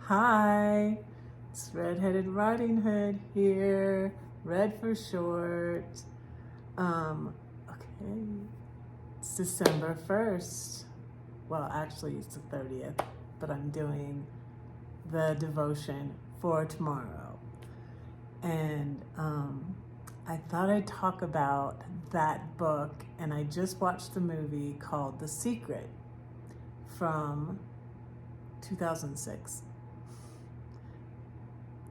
Hi, it's Redheaded Riding Hood here, Red for short. Okay, it's December 1st. Well, actually, it's the 30th, but I'm doing the devotion for tomorrow. And I thought I'd talk about that book, and I just watched the movie called The Secret from 2006.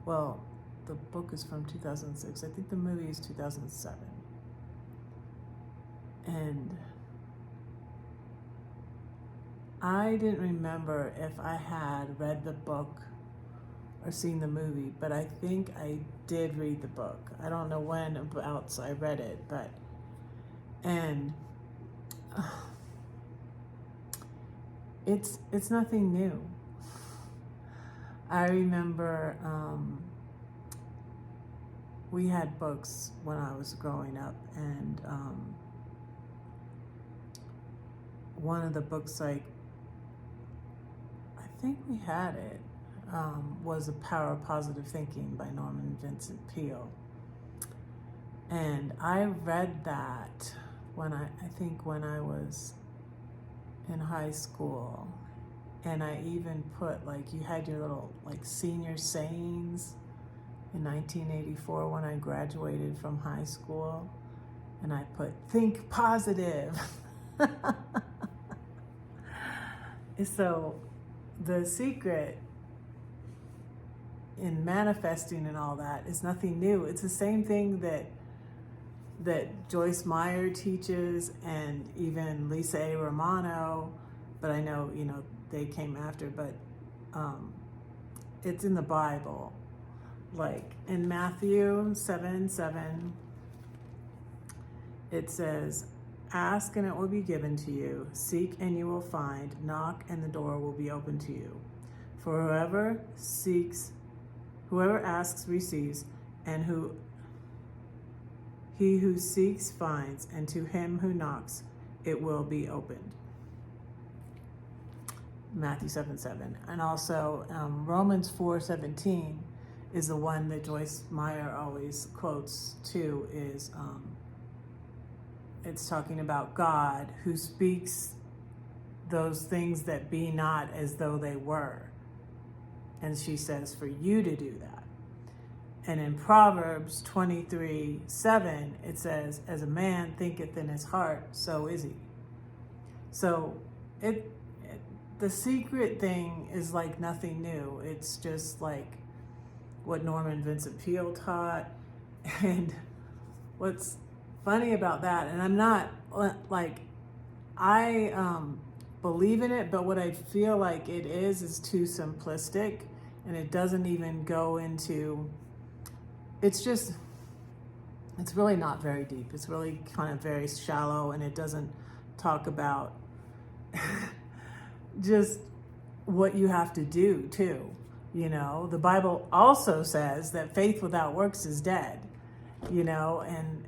Well, the book is from 2006. I think the movie is 2007. And I didn't remember if I had read the book or seen the movie, but I think I did read the book. I don't know when else I read it, and it's nothing new. I remember we had books when I was growing up, and one of the books, I think we had it, was The Power of Positive Thinking by Norman Vincent Peale. And I read that when I think when I was in high school. And I even put, you had your little senior sayings in 1984 when I graduated from high school, and I put think positive. So the secret in manifesting and all that is nothing new. It's the same thing that Joyce Meyer teaches, and even Lisa A. Romano, but I know, they came after, but it's in the Bible. Like in Matthew 7:7, it says, "Ask and it will be given to you. Seek and you will find. Knock and the door will be open to you. For whoever asks receives, and he who seeks finds, and to him who knocks it will be opened." Matthew 7:7. And also Romans 4:17 is the one that Joyce Meyer always quotes too. Is it's talking about God who speaks those things that be not as though they were. And she says for you to do that. And in Proverbs 23:7, it says, "As a man thinketh in his heart, so is he." So the secret thing is like nothing new. It's just like what Norman Vincent Peale taught. And what's funny about that, and I'm not I believe in it, but what I feel like it is too simplistic, and it doesn't even go into, it's really not very deep. It's really kind of very shallow, and it doesn't talk about just what you have to do too. The Bible also says that faith without works is dead, and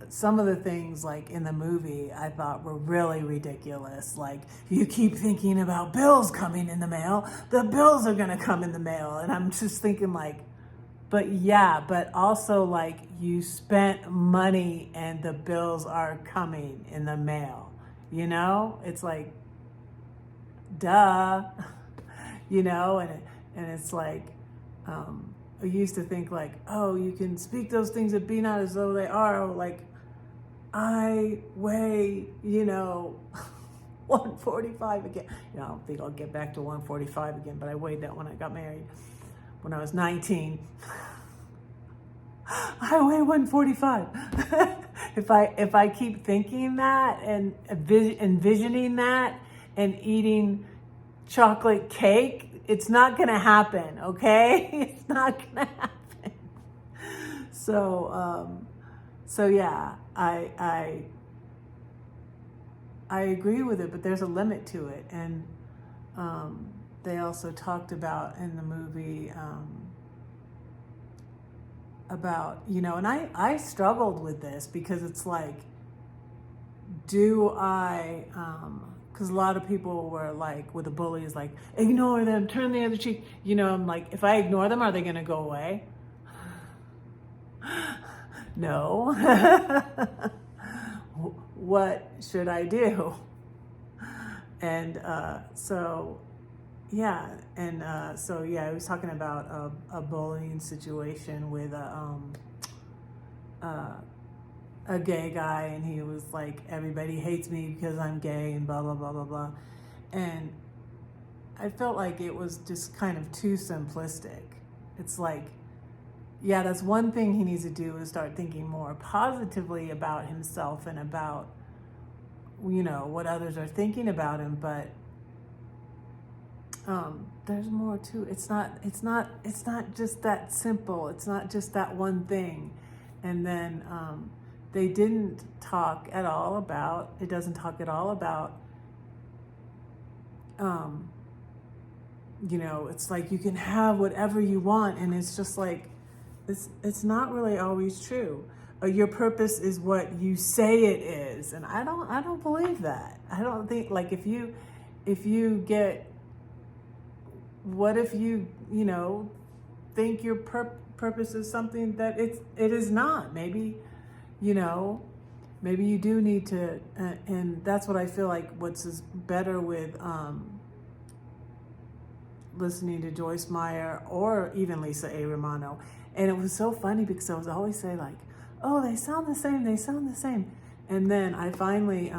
some of the things in the movie I thought were really ridiculous. Like, you keep thinking about bills coming in the mail, the bills are going to come in the mail. And I'm just thinking but also you spent money and the bills are coming in the mail, it's like, duh, and it's I used to think oh, you can speak those things that be not as though they are. I weigh, 145 again. I don't think I'll get back to 145 again, but I weighed that when I got married, when I was 19. I weigh 145. If I keep thinking that and envisioning that and eating chocolate cake, it's not going to happen, okay? It's not going to happen. So yeah, I agree with it, but there's a limit to it. And they also talked about in the movie about, and I struggled with this, because it's do I because a lot of people were like, with the bullies, like, ignore them, turn the other cheek. You know, I'm like, if I ignore them, are they going to go away? No. What should I do? And so I was talking about a bullying situation with a gay guy, and he was like, everybody hates me because I'm gay and blah, blah, blah, blah, blah. And I felt like it was just kind of too simplistic. It's like, yeah, that's one thing he needs to do, is start thinking more positively about himself and about, you know, what others are thinking about him. But there's more to it. It's not just that simple. It's not just that one thing. And then they didn't talk at all about, it doesn't talk at all about, you know, it's like you can have whatever you want, and it's just like, it's not really always true. Your purpose is what you say it is, and I don't believe that. I don't think, like, if you get, what if you know, think your purpose is something that it is not? Maybe, you know, maybe you do need to, and that's what I feel like what's is better with listening to Joyce Meyer or even Lisa A. Romano. And it was so funny because I was always say like, oh, they sound the same. And then I finally,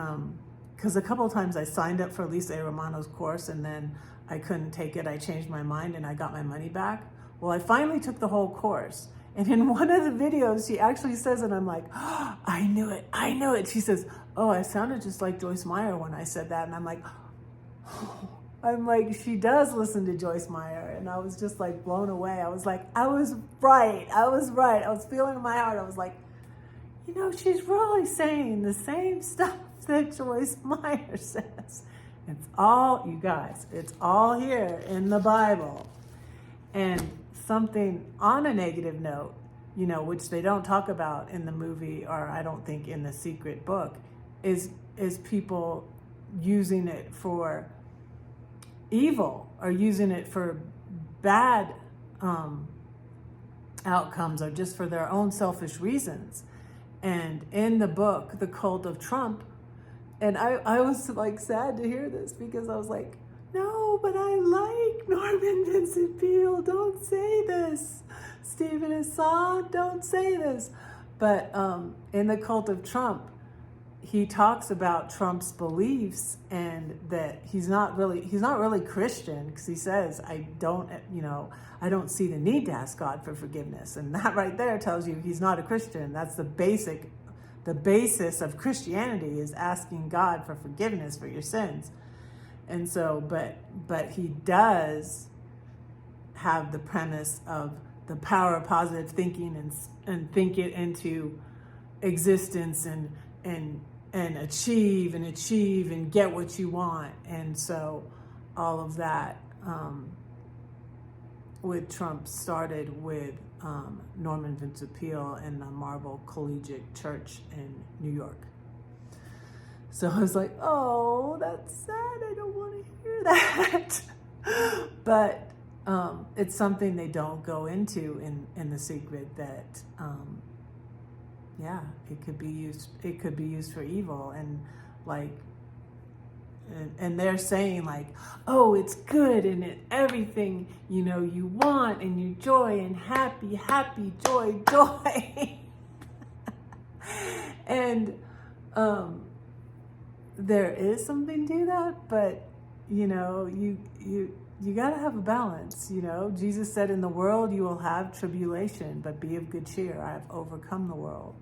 because a couple of times I signed up for Lisa A. Romano's course and then I couldn't take it. I changed my mind and I got my money back. Well, I finally took the whole course. And in one of the videos, she actually says, and I'm like, oh, I knew it. She says, oh, I sounded just like Joyce Meyer when I said that. And I'm like, she does listen to Joyce Meyer. And I was just like blown away. I was like, I was right. I was feeling in my heart. I was like, you know, she's really saying the same stuff that Joyce Meyer says. It's all, you guys, it's all here in the Bible. And something on a negative note, you know, which they don't talk about in the movie, or I don't think in the secret book, is people using it for evil or using it for bad outcomes or just for their own selfish reasons. And in the book, The Cult of Trump, and I was like sad to hear this because I was like, no, but I like Norman Vincent Peale. Don't say this. Stephen Assad, don't say this. But in The Cult of Trump, he talks about Trump's beliefs and that he's not really Christian, because he says, I don't see the need to ask God for forgiveness. And that right there tells you he's not a Christian. That's the basis of Christianity, is asking God for forgiveness for your sins. And so, but he does have the premise of the power of positive thinking and think it into existence and achieve and get what you want. And so all of that with Trump started with Norman Vincent Peale and the Marble Collegiate Church in New York. So I was like, oh, that's sad. I don't want to hear that. But it's something they don't go into in The Secret, that it could be used for evil. And like, and they're saying like, oh, it's good and everything, you know, you want, and you joy and happy, joy. And there is something to that, but you know, you got to have a balance. You know, Jesus said, in the world you will have tribulation, but be of good cheer. I have overcome the world.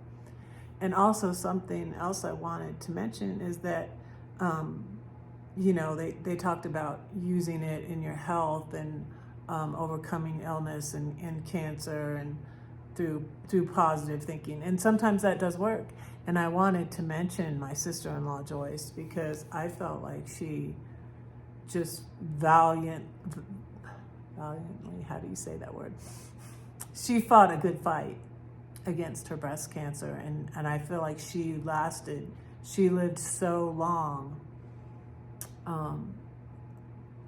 And also something else I wanted to mention is that, you know, they talked about using it in your health and overcoming illness and cancer and through positive thinking. And sometimes that does work. And I wanted to mention my sister-in-law, Joyce, because I felt like she just valiantly, how do you say that word? She fought a good fight against her breast cancer. And I feel like she lived so long.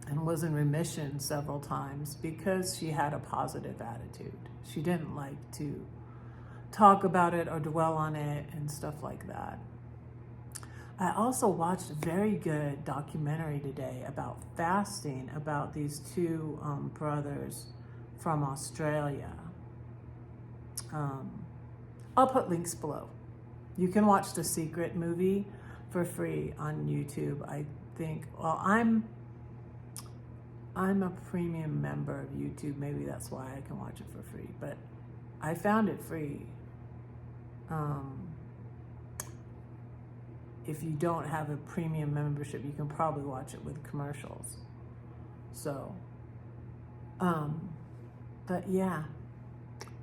and was in remission several times because she had a positive attitude. She didn't like to talk about it or dwell on it and stuff like that. I also watched a very good documentary today about fasting, about these two brothers from Australia. I'll put links below. You can watch The Secret movie for free on YouTube. I think, well, I'm a premium member of YouTube. Maybe that's why I can watch it for free, but I found it free. If you don't have a premium membership, you can probably watch it with commercials. So, but yeah,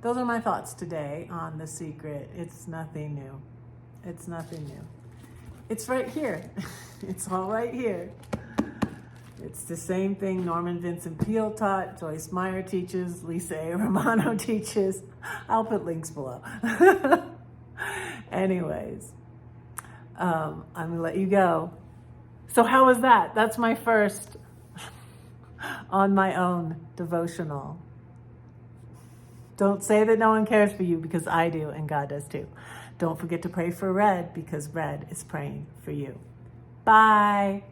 those are my thoughts today on The Secret. It's nothing new. It's nothing new. It's right here. It's all right here. It's the same thing Norman Vincent Peale taught, Joyce Meyer teaches, Lisa A. Romano teaches. I'll put links below. Anyways, I'm going to let you go. So how was that? That's my first on my own devotional. Don't say that no one cares for you, because I do, and God does too. Don't forget to pray for Red, because Red is praying for you. Bye.